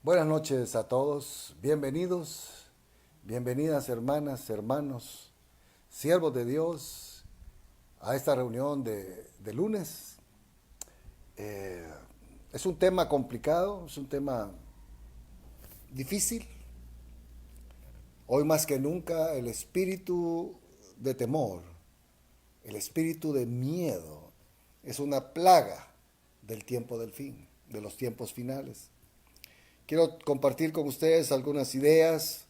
Buenas noches a todos, bienvenidos, bienvenidas hermanas, hermanos, siervos de Dios a esta reunión de lunes. Eh, es un tema complicado, es un tema difícil. Hoy más que nunca el espíritu de temor, el espíritu de miedo es una plaga del tiempo del fin, de los tiempos finales. Quiero compartir con ustedes algunas ideas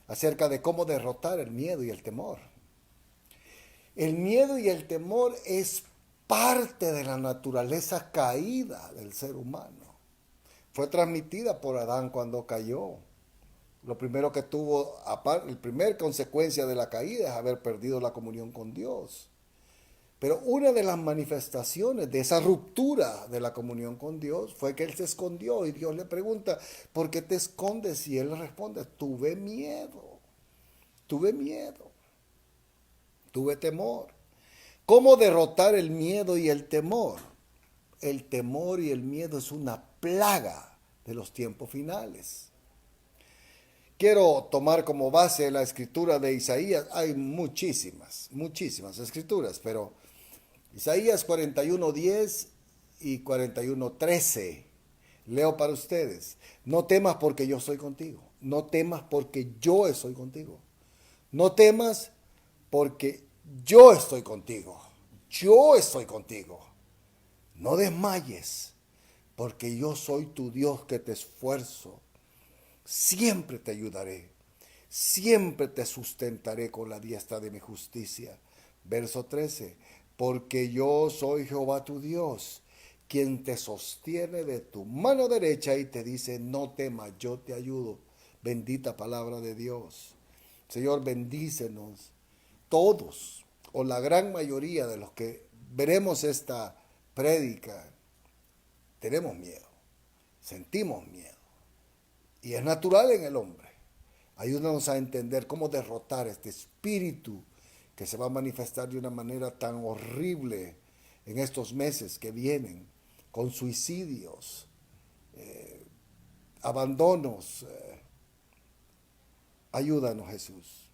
acerca de cómo derrotar el miedo y el temor. El miedo y el temor es parte de la naturaleza caída del ser humano. Fue transmitida por Adán cuando cayó. Lo primero que tuvo, la primera consecuencia de la caída es haber perdido la comunión con Dios. Pero una de las manifestaciones de esa ruptura de la comunión con Dios fue que él se escondió y Dios le pregunta, ¿por qué te escondes? Y él responde, tuve miedo, tuve miedo, tuve temor. ¿Cómo derrotar el miedo y el temor? El temor y el miedo es una plaga de los tiempos finales. Quiero tomar como base la escritura de Isaías. Hay muchísimas escrituras, pero Isaías 41:10 y 41:13. Leo para ustedes. No temas porque yo soy contigo. No temas porque yo estoy contigo. No temas porque yo estoy contigo. Yo estoy contigo. No desmayes porque yo soy tu Dios que te esfuerzo. Siempre te ayudaré. Siempre te sustentaré con la diestra de mi justicia. Verso 13. Porque yo soy Jehová tu Dios, quien te sostiene de tu mano derecha y te dice, no temas, yo te ayudo. Bendita palabra de Dios. Señor, bendícenos todos, o la gran mayoría de los que veremos esta prédica, tenemos miedo, sentimos miedo. Y es natural en el hombre. Ayúdanos a entender cómo derrotar este espíritu que se va a manifestar de una manera tan horrible en estos meses que vienen, con suicidios, abandonos. Ayúdanos, Jesús.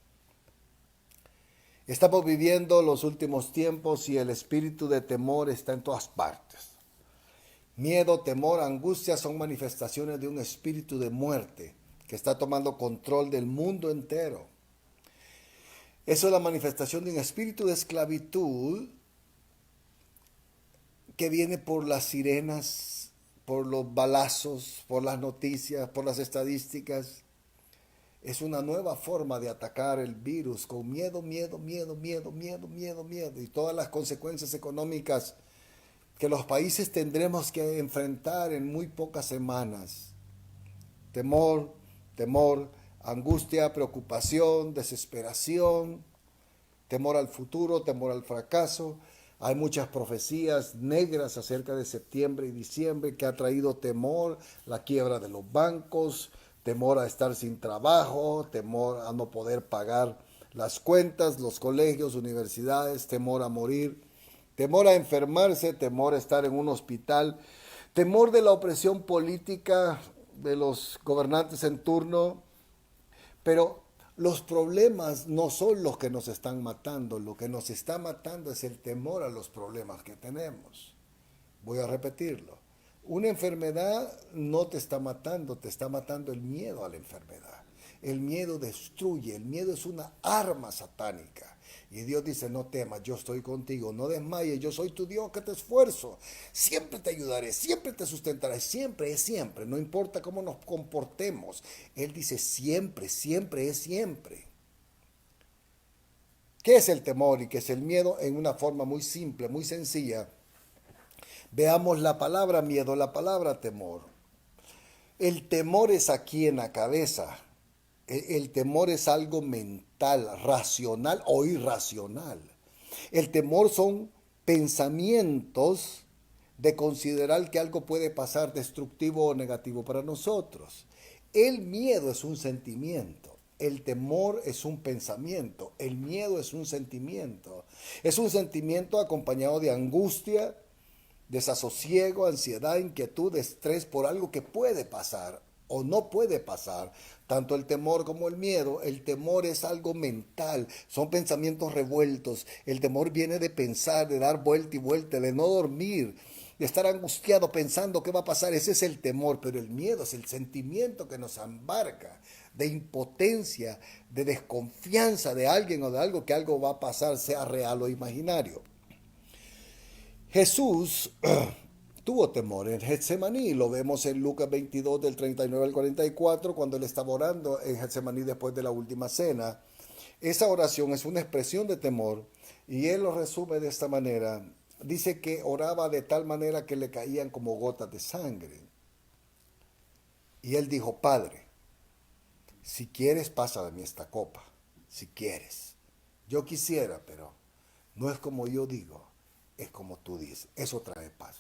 Estamos viviendo los últimos tiempos y el espíritu de temor está en todas partes. Miedo, temor, angustia son manifestaciones de un espíritu de muerte que está tomando control del mundo entero. Eso es la manifestación de un espíritu de esclavitud que viene por las sirenas, por los balazos, por las noticias, por las estadísticas. Es una nueva forma de atacar el virus con miedo, miedo, miedo, miedo, miedo, miedo, miedo y todas las consecuencias económicas que los países tendremos que enfrentar en muy pocas semanas. Temor, temor, angustia, preocupación, desesperación, temor al futuro, temor al fracaso. Hay muchas profecías negras acerca de septiembre y diciembre que ha traído temor, la quiebra de los bancos, temor a estar sin trabajo, temor a no poder pagar las cuentas, los colegios, universidades, temor a morir, temor a enfermarse, temor a estar en un hospital, temor de la opresión política de los gobernantes en turno. Pero los problemas no son los que nos están matando, lo que nos está matando es el temor a los problemas que tenemos. Voy a repetirlo. Una enfermedad no te está matando el miedo a la enfermedad. El miedo destruye, el miedo es una arma satánica. Y Dios dice, no temas, yo estoy contigo, no desmayes, yo soy tu Dios que te esfuerzo. Siempre te ayudaré, siempre te sustentaré, siempre es siempre, no importa cómo nos comportemos. Él dice siempre, siempre es siempre. ¿Qué es el temor y qué es el miedo? En una forma muy simple, muy sencilla. Veamos la palabra miedo, la palabra temor. El temor es aquí en la cabeza. El temor es algo mental, racional o irracional. El temor son pensamientos de considerar que algo puede pasar destructivo o negativo para nosotros. El miedo es un sentimiento. El temor es un pensamiento. El miedo es un sentimiento. Es un sentimiento acompañado de angustia, desasosiego, ansiedad, inquietud, estrés por algo que puede pasar. o no puede pasar. Tanto el temor como el miedo. El temor es algo mental, son pensamientos revueltos. El temor viene de pensar, de dar vuelta y vuelta, de no dormir, de estar angustiado pensando qué va a pasar. Ese es el temor, pero el miedo es el sentimiento que nos embarca de impotencia, de desconfianza de alguien o de algo, que algo va a pasar, sea real o imaginario. Jesús tuvo temor en Getsemaní, lo vemos en Lucas 22 del 39 al 44, cuando él estaba orando en Getsemaní después de la última cena. Esa oración es una expresión de temor y él lo resume de esta manera. Dice que oraba de tal manera que le caían como gotas de sangre. Y él dijo: Padre, si quieres, pasa de mí esta copa, si quieres. Yo quisiera, pero no es como yo digo, es como tú dices. Eso trae paz.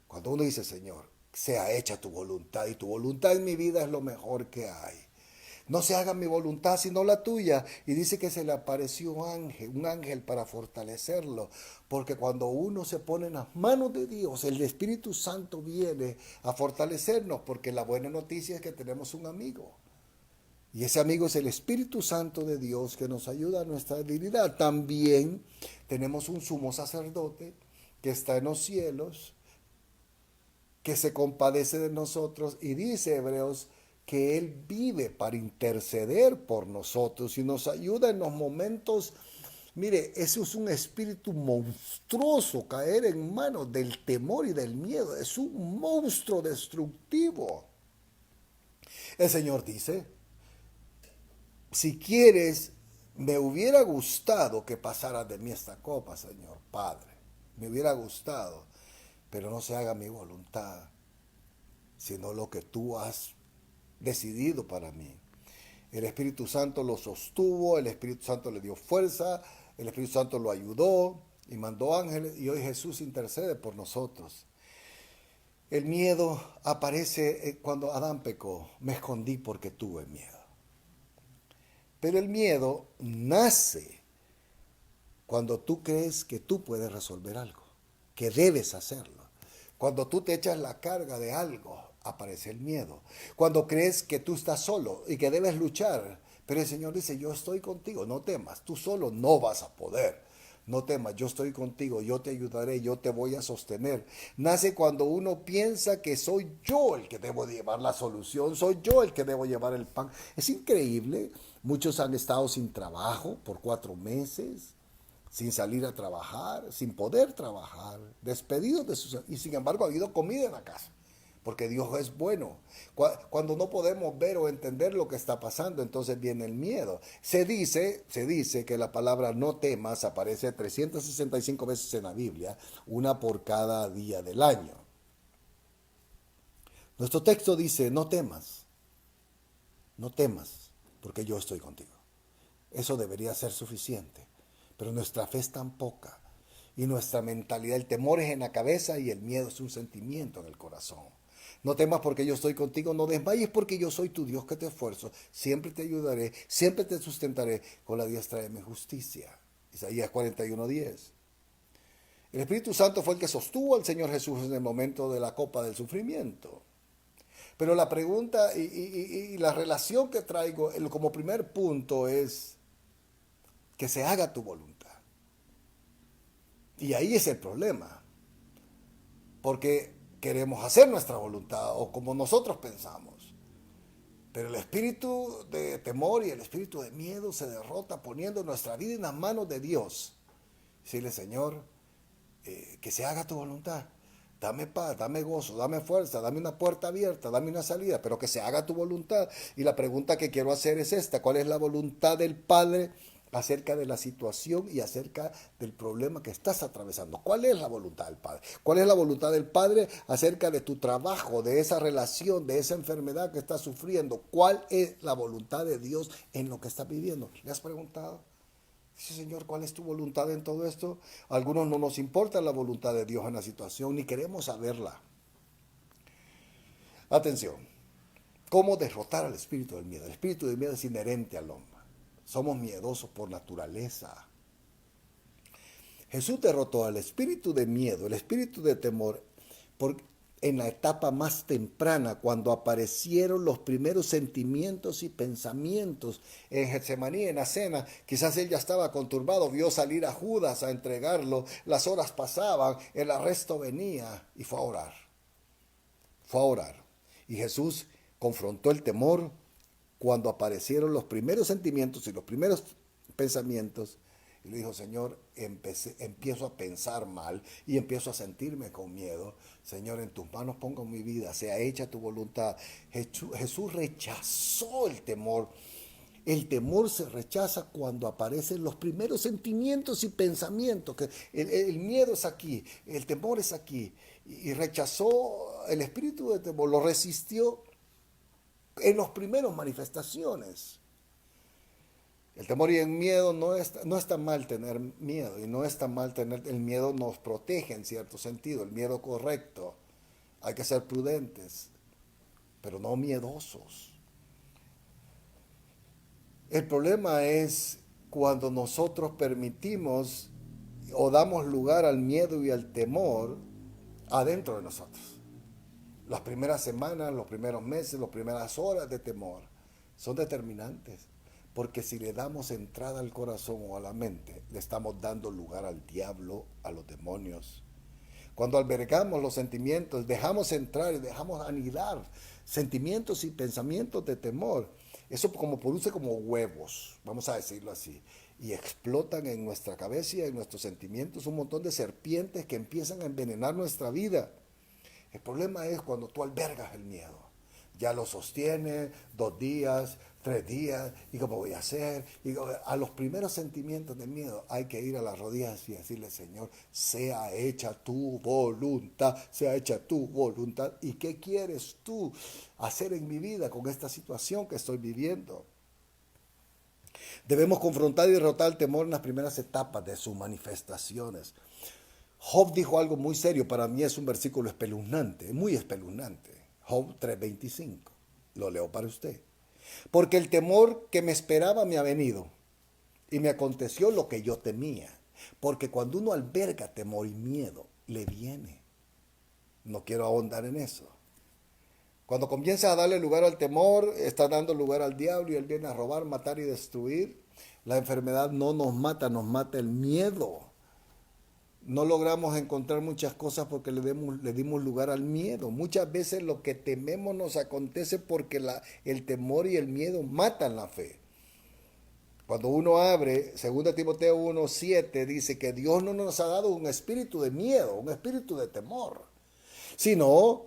Cuando uno dice: Señor, sea hecha tu voluntad, y tu voluntad en mi vida es lo mejor que hay. No se haga mi voluntad sino la tuya. Y dice que se le apareció un ángel para fortalecerlo. Porque cuando uno se pone en las manos de Dios, el Espíritu Santo viene a fortalecernos, porque la buena noticia es que tenemos un amigo. Y ese amigo es el Espíritu Santo de Dios, que nos ayuda a nuestra debilidad. También tenemos un sumo sacerdote que está en los cielos, que se compadece de nosotros, y dice Hebreos que Él vive para interceder por nosotros y nos ayuda en los momentos. Mire, eso es un espíritu monstruoso, caer en manos del temor y del miedo. Es un monstruo destructivo. El Señor dice: si quieres, me hubiera gustado que pasara de mí esta copa, Señor Padre. Me hubiera gustado, pero no se haga mi voluntad, sino lo que tú has decidido para mí. El Espíritu Santo lo sostuvo, el Espíritu Santo le dio fuerza, el Espíritu Santo lo ayudó y mandó ángeles, y hoy Jesús intercede por nosotros. El miedo aparece cuando Adán pecó. Me escondí porque tuve miedo. Pero el miedo nace cuando tú crees que tú puedes resolver algo, que debes hacerlo. Cuando tú te echas la carga de algo, aparece el miedo. Cuando crees que tú estás solo y que debes luchar, pero el Señor dice: yo estoy contigo, no temas, tú solo no vas a poder. No temas, yo estoy contigo, yo te ayudaré, yo te voy a sostener. Nace cuando uno piensa que soy yo el que debo llevar la solución, soy yo el que debo llevar el pan. Es increíble, muchos han estado sin trabajo por 4 meses, sin salir a trabajar, sin poder trabajar, despedidos de sus... Y sin embargo ha habido comida en la casa, porque Dios es bueno. Cuando no podemos ver o entender lo que está pasando, entonces viene el miedo. Se dice que la palabra no temas aparece 365 veces en la Biblia, una por cada día del año. Nuestro texto dice: no temas, no temas, porque yo estoy contigo. Eso debería ser suficiente. Pero nuestra fe es tan poca y nuestra mentalidad, el temor es en la cabeza y el miedo es un sentimiento en el corazón. No temas porque yo estoy contigo, no desmayes porque yo soy tu Dios que te esfuerzo, siempre te ayudaré, siempre te sustentaré con la diestra de mi justicia. Isaías 41:10. El Espíritu Santo fue el que sostuvo al Señor Jesús en el momento de la copa del sufrimiento. Pero la pregunta y la relación que traigo como primer punto es que se haga tu voluntad. Y ahí es el problema, porque queremos hacer nuestra voluntad o como nosotros pensamos. Pero el espíritu de temor y el espíritu de miedo se derrota poniendo nuestra vida en las manos de Dios. Decirle: Señor, que se haga tu voluntad. Dame paz, dame gozo, dame fuerza, dame una puerta abierta, dame una salida, pero que se haga tu voluntad. Y la pregunta que quiero hacer es esta: ¿cuál es la voluntad del Padre acerca de la situación y acerca del problema que estás atravesando? ¿Cuál es la voluntad del Padre? ¿Cuál es la voluntad del Padre acerca de tu trabajo, de esa relación, de esa enfermedad que estás sufriendo? ¿Cuál es la voluntad de Dios en lo que estás viviendo? ¿Le has preguntado? Dice: Señor, ¿cuál es tu voluntad en todo esto? A algunos no nos importa la voluntad de Dios en la situación, ni queremos saberla. Atención, ¿cómo derrotar al espíritu del miedo? El espíritu del miedo es inherente al hombre. Somos miedosos por naturaleza. Jesús derrotó al espíritu de miedo, el espíritu de temor, en la etapa más temprana, cuando aparecieron los primeros sentimientos y pensamientos en Getsemaní, en la cena. Quizás él ya estaba conturbado, vio salir a Judas a entregarlo, las horas pasaban, el arresto venía y fue a orar. Fue a orar. Y Jesús confrontó el temor cuando aparecieron los primeros sentimientos y los primeros pensamientos. Y le dijo, Señor, empiezo a pensar mal y empiezo a sentirme con miedo. Señor, en tus manos pongo mi vida, sea hecha tu voluntad. Jesús rechazó el temor. El temor se rechaza cuando aparecen los primeros sentimientos y pensamientos. Que el miedo es aquí, el temor es aquí. Y rechazó el espíritu de temor, lo resistió en las primeras manifestaciones. El temor y el miedo no está mal tener miedo, y no está mal tener, el miedo nos protege en cierto sentido, el miedo correcto. Hay que ser prudentes, pero no miedosos. El problema es cuando nosotros permitimos o damos lugar al miedo y al temor adentro de nosotros. Las primeras semanas, los primeros meses, las primeras horas de temor son determinantes. Porque si le damos entrada al corazón o a la mente, le estamos dando lugar al diablo, a los demonios. Cuando albergamos los sentimientos, dejamos entrar y dejamos anidar sentimientos y pensamientos de temor. Eso como produce como huevos, vamos a decirlo así. Y explotan en nuestra cabeza y en nuestros sentimientos un montón de serpientes que empiezan a envenenar nuestra vida. El problema es cuando tú albergas el miedo. Ya lo sostiene 2 días, 3 días, y cómo voy a hacer. Y a los primeros sentimientos de miedo hay que ir a las rodillas y decirle, Señor, sea hecha tu voluntad, sea hecha tu voluntad. ¿Y qué quieres tú hacer en mi vida con esta situación que estoy viviendo? Debemos confrontar y derrotar el temor en las primeras etapas de sus manifestaciones. Job dijo algo muy serio, para mí es un versículo espeluznante, muy espeluznante. Job 3:25, lo leo para usted. Porque el temor que me esperaba me ha venido y me aconteció lo que yo temía. Porque cuando uno alberga temor y miedo, le viene. No quiero ahondar en eso. Cuando comienza a darle lugar al temor, está dando lugar al diablo y él viene a robar, matar y destruir. La enfermedad no nos mata el miedo. No logramos encontrar muchas cosas porque le dimos lugar al miedo. Muchas veces lo que tememos nos acontece porque el temor y el miedo matan la fe. Cuando uno abre, 2 Timoteo 1:7 dice que Dios no nos ha dado un espíritu de miedo, un espíritu de temor, sino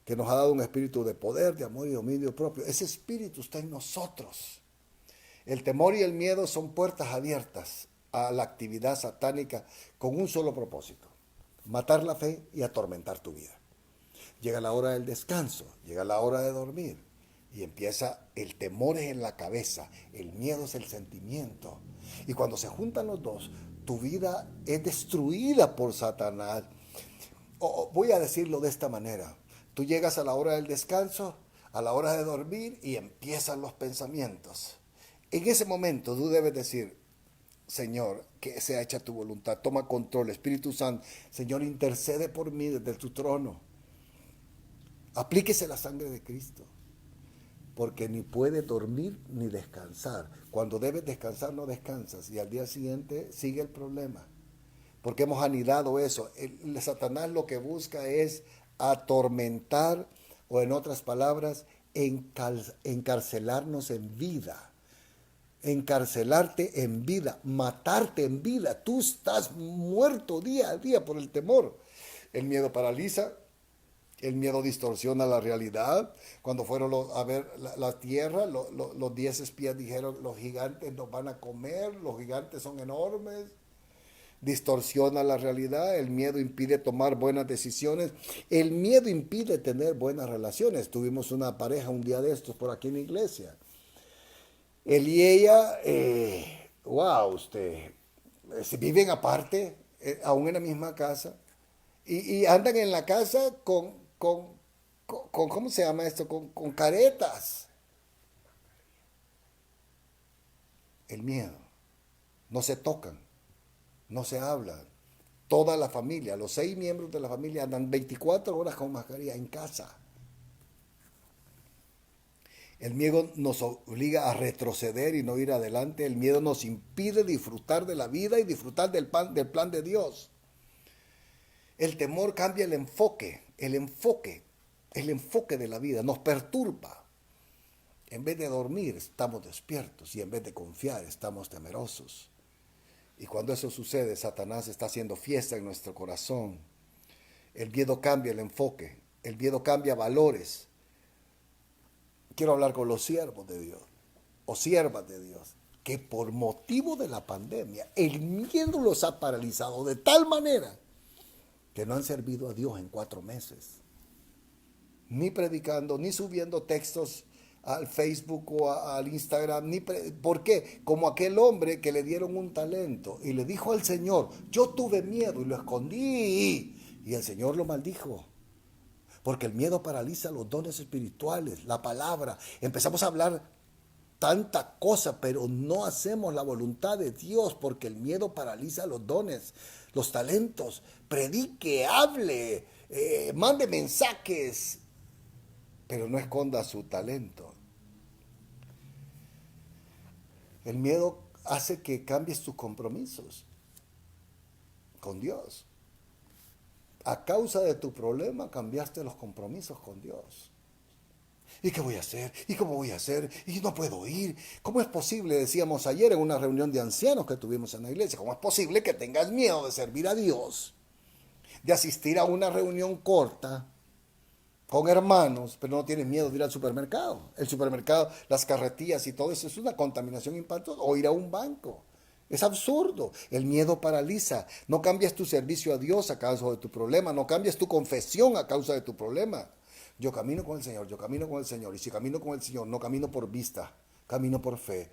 que nos ha dado un espíritu de poder, de amor y dominio propio. Ese espíritu está en nosotros. El temor y el miedo son puertas abiertas a la actividad satánica con un solo propósito: matar la fe y atormentar tu vida. Llega la hora del descanso, llega la hora de dormir y empieza el temor en la cabeza, el miedo es el sentimiento. Y cuando se juntan los dos, tu vida es destruida por Satanás. Voy a decirlo de esta manera: tú llegas a la hora del descanso, a la hora de dormir y empiezan los pensamientos. En ese momento tú debes decir, Señor, que sea hecha tu voluntad, toma control, Espíritu Santo, Señor, intercede por mí desde tu trono. Aplíquese la sangre de Cristo, porque ni puedes dormir ni descansar. Cuando debes descansar no descansas y al día siguiente sigue el problema, porque hemos anidado eso. El Satanás lo que busca es atormentar, o en otras palabras, encarcelarnos en vida. Encarcelarte en vida, matarte en vida. Tú estás muerto día a día por el temor. El miedo paraliza, el miedo distorsiona la realidad. Cuando fueron a ver la tierra, los 10 espías dijeron, los gigantes nos van a comer, los gigantes son enormes. Distorsiona la realidad, el miedo impide tomar buenas decisiones, el miedo impide tener buenas relaciones. Tuvimos una pareja un día de estos por aquí en la iglesia. Él y ella, se viven aparte, aún en la misma casa, y andan en la casa con ¿cómo se llama esto? Con caretas. El miedo. No se tocan, no se hablan, Toda la familia, los 6 miembros de la familia andan 24 horas con mascarilla en casa. El miedo nos obliga a retroceder y no ir adelante. El miedo nos impide disfrutar de la vida y disfrutar del plan de Dios. El temor cambia el enfoque de la vida, nos perturba. En vez de dormir, estamos despiertos y en vez de confiar, estamos temerosos. Y cuando eso sucede, Satanás está haciendo fiesta en nuestro corazón. El miedo cambia el enfoque, el miedo cambia valores. Quiero hablar con los siervos de Dios o siervas de Dios, que por motivo de la pandemia, el miedo los ha paralizado de tal manera que no han servido a Dios en 4 meses. Ni predicando, ni subiendo textos al Facebook o al Instagram. ¿Por qué? Como aquel hombre que le dieron un talento y le dijo al Señor, yo tuve miedo y lo escondí. Y el Señor lo maldijo. Porque el miedo paraliza los dones espirituales, la palabra. Empezamos a hablar tanta cosa, pero no hacemos la voluntad de Dios porque el miedo paraliza los dones, los talentos. Predique, hable, mande mensajes, pero no esconda su talento. El miedo hace que cambies tus compromisos con Dios. A causa de tu problema cambiaste los compromisos con Dios. ¿Y qué voy a hacer? ¿Y cómo voy a hacer? ¿Y no puedo ir? ¿Cómo es posible? Decíamos ayer en una reunión de ancianos que tuvimos en la iglesia. ¿Cómo es posible que tengas miedo de servir a Dios? De asistir a una reunión corta con hermanos, pero no tienes miedo de ir al supermercado. El supermercado, las carretillas y todo eso es una contaminación impactante. O ir a un banco. Es absurdo. El miedo paraliza. No cambias tu servicio a Dios a causa de tu problema. No cambias tu confesión a causa de tu problema. Yo camino con el Señor, yo camino con el Señor. Y si camino con el Señor, no camino por vista, camino por fe.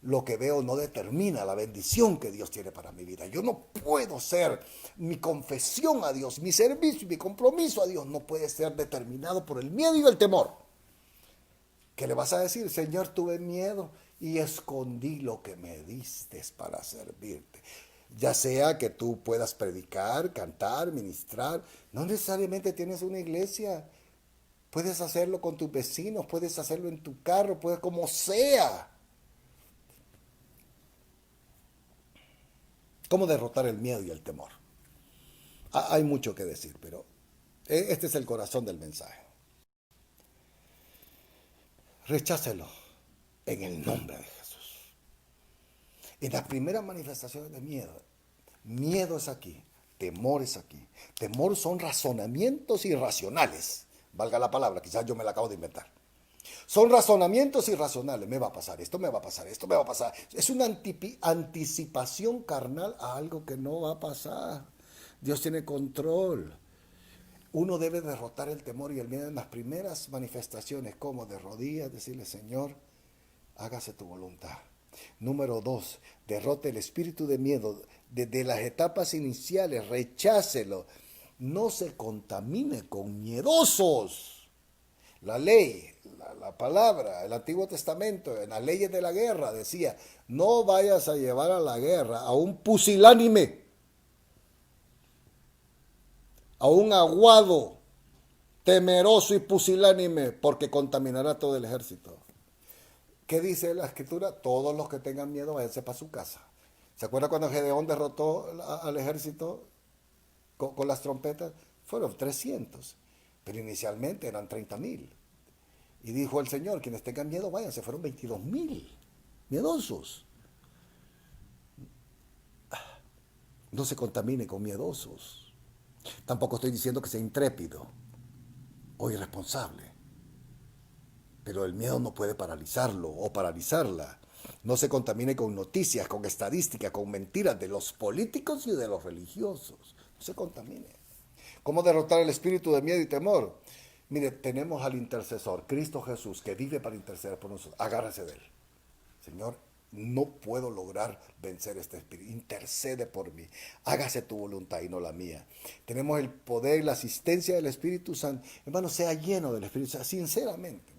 Lo que veo no determina la bendición que Dios tiene para mi vida. Yo no puedo ser, mi confesión a Dios, mi servicio y mi compromiso a Dios no puede ser determinado por el miedo y el temor. ¿Qué le vas a decir? Señor, tuve miedo y escondí lo que me diste para servirte. Ya sea que tú puedas predicar, cantar, ministrar. No necesariamente tienes una iglesia. Puedes hacerlo con tus vecinos, puedes hacerlo en tu carro, puedes como sea. ¿Cómo derrotar el miedo y el temor? Hay mucho que decir, pero este es el corazón del mensaje. Rechácelo en el nombre de Jesús. En las primeras manifestaciones de miedo, miedo es aquí, temor es aquí. Temor son razonamientos irracionales. Valga la palabra, quizás yo me la acabo de inventar. Son razonamientos irracionales. Me va a pasar esto, me va a pasar esto, me va a pasar. Es una anticipación carnal a algo que no va a pasar. Dios tiene control. Uno debe derrotar el temor y el miedo en las primeras manifestaciones, como de rodillas, decirle, Señor, hágase tu voluntad. Número 2, derrote el espíritu de miedo. Desde las etapas iniciales, rechácelo. No se contamine con miedosos. La ley, la palabra, el Antiguo Testamento, en las leyes de la guerra decía, no vayas a llevar a la guerra a un pusilánime, a un aguado, temeroso y pusilánime, porque contaminará todo el ejército. ¿Qué dice la Escritura? Todos los que tengan miedo, váyanse para su casa. ¿Se acuerda cuando Gedeón derrotó al ejército con las trompetas? Fueron 300, pero inicialmente eran 30,000. Y dijo el Señor, quienes tengan miedo, váyanse. Fueron 22,000 miedosos. No se contamine con miedosos. Tampoco estoy diciendo que sea intrépido o irresponsable. Pero el miedo no puede paralizarlo o paralizarla. No se contamine con noticias, con estadísticas, con mentiras de los políticos y de los religiosos. No se contamine. ¿Cómo derrotar el espíritu de miedo y temor? Mire, tenemos al intercesor, Cristo Jesús, que vive para interceder por nosotros. Agárrese de él. Señor, no puedo lograr vencer este espíritu. Intercede por mí. Hágase tu voluntad y no la mía. Tenemos el poder y la asistencia del Espíritu Santo. Hermano, sea lleno del Espíritu Santo, sinceramente.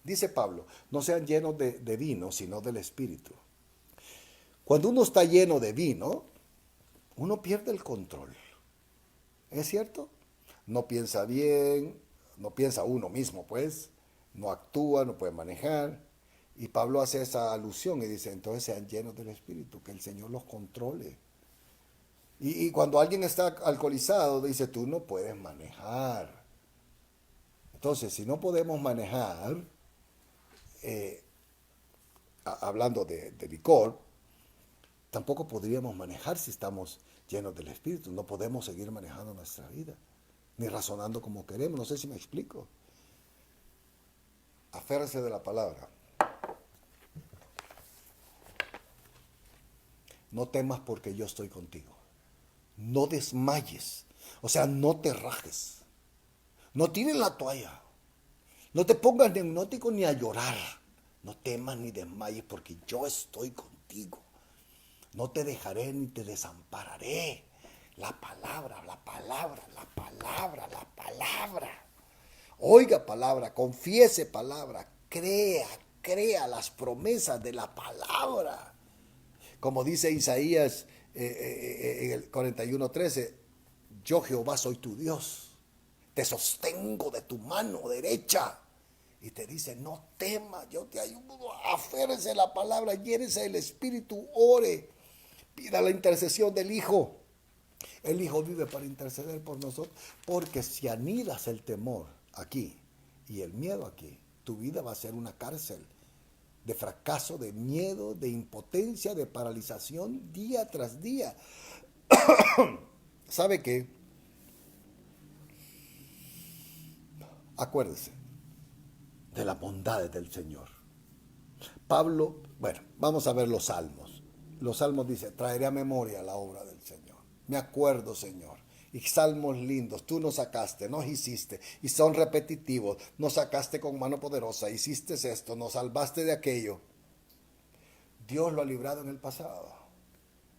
Dice Pablo, no sean llenos de vino, sino del Espíritu. Cuando uno está lleno de vino, uno pierde el control. ¿Es cierto? No piensa bien, no piensa uno mismo, pues, no actúa, no puede manejar. Y Pablo hace esa alusión y dice, entonces sean llenos del Espíritu, que el Señor los controle. Y cuando alguien está alcoholizado, dice, tú no puedes manejar. Entonces, si no podemos manejar, eh, hablando de licor, tampoco podríamos manejar si estamos llenos del Espíritu. No podemos seguir manejando nuestra vida, ni razonando como queremos. No sé si me explico. Aférrese de la palabra. No temas porque yo estoy contigo. No desmayes. O sea, no te rajes. No tires la toalla. No te pongas neurótico ni a llorar. No temas ni desmayes porque yo estoy contigo. No te dejaré ni te desampararé. La palabra, la palabra, la palabra, la palabra. Oiga palabra, confiese palabra, crea las promesas de la palabra. Como dice Isaías en el 41:13, yo Jehová soy tu Dios, te sostengo de tu mano derecha. Y te dice, no temas, yo te ayudo, aférrese la palabra, llénese el Espíritu, ore, pida la intercesión del Hijo. El Hijo vive para interceder por nosotros, porque si anidas el temor aquí y el miedo aquí, tu vida va a ser una cárcel de fracaso, de miedo, de impotencia, de paralización día tras día. ¿Sabe qué? Acuérdese de las bondades del Señor. Pablo, bueno, vamos a ver los salmos. Los salmos dicen, traeré a memoria la obra del Señor. Me acuerdo, Señor. Y salmos lindos, tú nos sacaste, nos hiciste, y son repetitivos. Nos sacaste con mano poderosa, hiciste esto, nos salvaste de aquello. Dios lo ha librado en el pasado.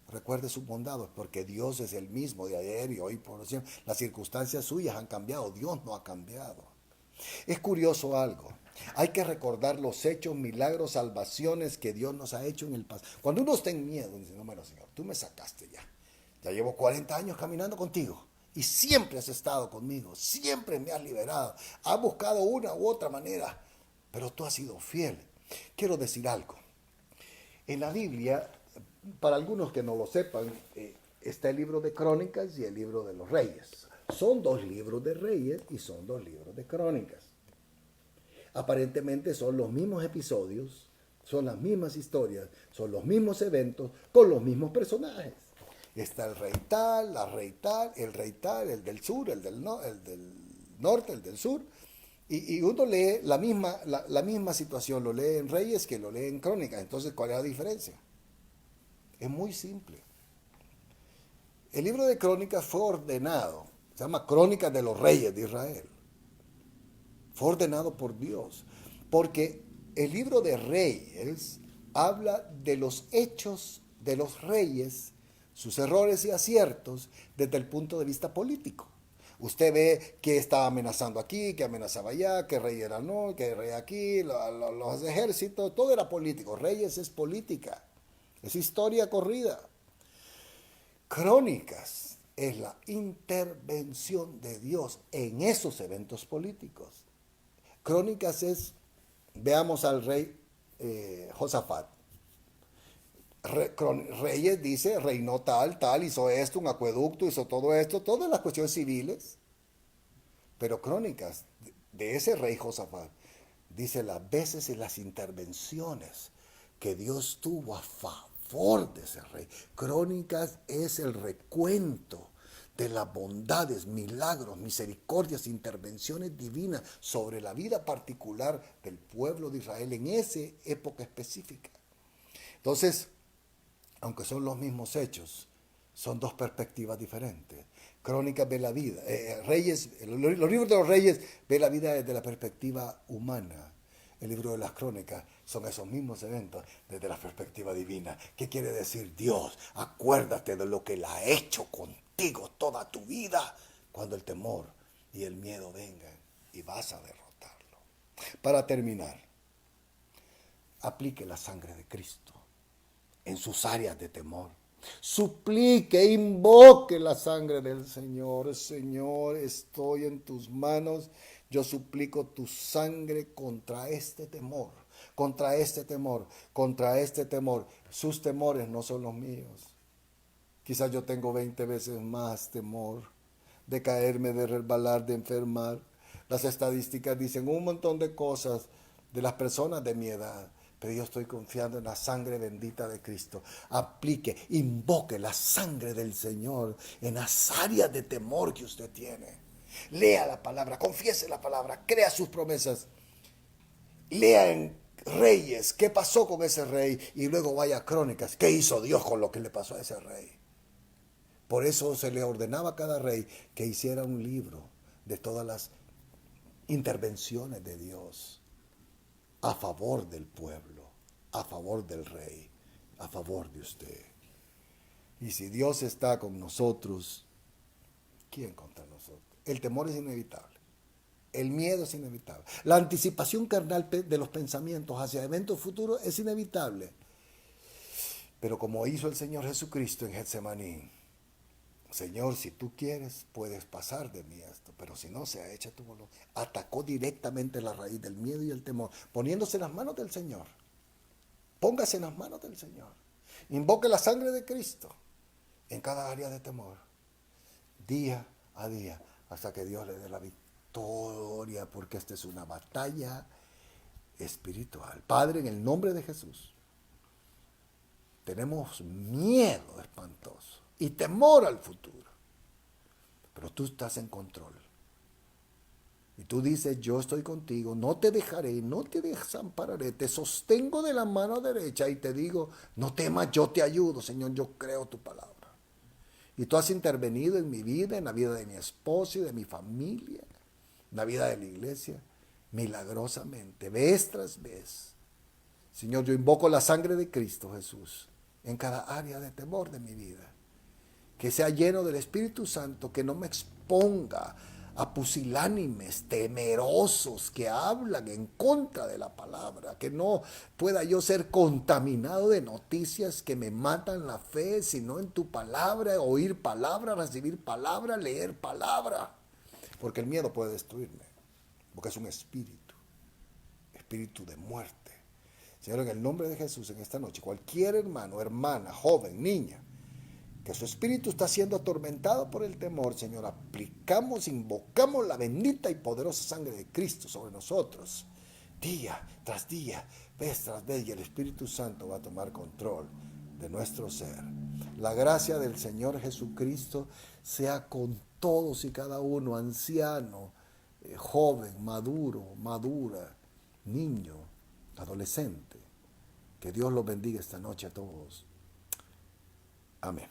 Recuerde sus bondades, porque Dios es el mismo de ayer y hoy por siempre. Las circunstancias suyas han cambiado, Dios no ha cambiado. Es curioso algo. Hay que recordar los hechos, milagros, salvaciones que Dios nos ha hecho en el pasado. Cuando uno está en miedo, dice, no, bueno, Señor, tú me sacaste ya. Ya llevo 40 años caminando contigo. Y siempre has estado conmigo. Siempre me has liberado. Has buscado una u otra manera. Pero tú has sido fiel. Quiero decir algo. En la Biblia, para algunos que no lo sepan, está el libro de Crónicas y el libro de los Reyes. Son dos libros de Reyes y son dos libros de Crónicas. Aparentemente son los mismos episodios, son las mismas historias, son los mismos eventos con los mismos personajes. Está el rey tal, la rey tal, el rey tal, el del sur, el del norte, el del sur. Y uno lee la misma situación, lo lee en Reyes que lo lee en Crónicas. Entonces, ¿cuál es la diferencia? Es muy simple. El libro de Crónicas fue ordenado, se llama Crónicas de los Reyes de Israel. Fue ordenado por Dios, porque el libro de Reyes habla de los hechos de los reyes, sus errores y aciertos desde el punto de vista político. Usted ve que estaba amenazando aquí, que amenazaba allá, que rey era no, que rey aquí, los ejércitos, todo era político. Reyes es política, es historia corrida. Crónicas es la intervención de Dios en esos eventos políticos. Crónicas es, veamos al rey Josafat. Reyes dice, reinó tal, hizo esto, un acueducto, hizo todo esto, todas las cuestiones civiles. Pero Crónicas de ese rey Josafat dice las veces y las intervenciones que Dios tuvo a favor de ese rey. Crónicas es el recuento de las bondades, milagros, misericordias, intervenciones divinas sobre la vida particular del pueblo de Israel en esa época específica. Entonces, aunque son los mismos hechos, son dos perspectivas diferentes. Crónicas ve la vida, Reyes, los libros de los Reyes ve la vida desde la perspectiva humana. El libro de las Crónicas son esos mismos eventos desde la perspectiva divina. ¿Qué quiere decir Dios? Acuérdate de lo que Él ha hecho contigo toda tu vida cuando el temor y el miedo vengan y vas a derrotarlo. Para terminar, aplique la sangre de Cristo en sus áreas de temor. Suplique, invoque la sangre del Señor. Señor, estoy en tus manos. Yo suplico tu sangre contra este temor, contra este temor, contra este temor. Sus temores no son los míos. Quizás yo tengo 20 veces más temor de caerme, de resbalar, de enfermar. Las estadísticas dicen un montón de cosas de las personas de mi edad, pero yo estoy confiando en la sangre bendita de Cristo. Aplique, invoque la sangre del Señor en las áreas de temor que usted tiene. Lea la palabra, confiese la palabra, crea sus promesas. Lea en Reyes qué pasó con ese rey y luego vaya a Crónicas, qué hizo Dios con lo que le pasó a ese rey. Por eso se le ordenaba a cada rey que hiciera un libro de todas las intervenciones de Dios a favor del pueblo, a favor del rey, a favor de usted. Y si Dios está con nosotros, ¿quién contra nosotros? El temor es inevitable. El miedo es inevitable. La anticipación carnal de los pensamientos hacia eventos futuros es inevitable. Pero como hizo el Señor Jesucristo en Getsemaní, Señor, si tú quieres, puedes pasar de mí esto, pero si no, sea hecha tu voluntad. Atacó directamente la raíz del miedo y el temor, poniéndose en las manos del Señor. Póngase en las manos del Señor. Invoque la sangre de Cristo en cada área de temor, día a día, hasta que Dios le dé la victoria, porque esta es una batalla espiritual. Padre, en el nombre de Jesús, tenemos miedo espantoso y temor al futuro, pero tú estás en control. Y tú dices, yo estoy contigo, no te dejaré, no te desampararé, te sostengo de la mano derecha y te digo, no temas, yo te ayudo, Señor, yo creo tu palabra. Y tú has intervenido en mi vida, en la vida de mi esposo y de mi familia, en la vida de la iglesia, milagrosamente, vez tras vez. Señor, yo invoco la sangre de Cristo Jesús en cada área de temor de mi vida. Que sea lleno del Espíritu Santo, que no me exponga a pusilánimes, temerosos que hablan en contra de la palabra, que no pueda yo ser contaminado de noticias que me matan la fe, sino en tu palabra, oír palabra, recibir palabra, leer palabra, porque el miedo puede destruirme, porque es un espíritu de muerte. Señor, en el nombre de Jesús, en esta noche, cualquier hermano, hermana, joven, niña, que su espíritu está siendo atormentado por el temor, Señor, aplicamos, invocamos la bendita y poderosa sangre de Cristo sobre nosotros, día tras día, vez tras vez, y el Espíritu Santo va a tomar control de nuestro ser. La gracia del Señor Jesucristo sea con todos y cada uno, anciano, joven, maduro, madura, niño, adolescente. Que Dios los bendiga esta noche a todos. Amén.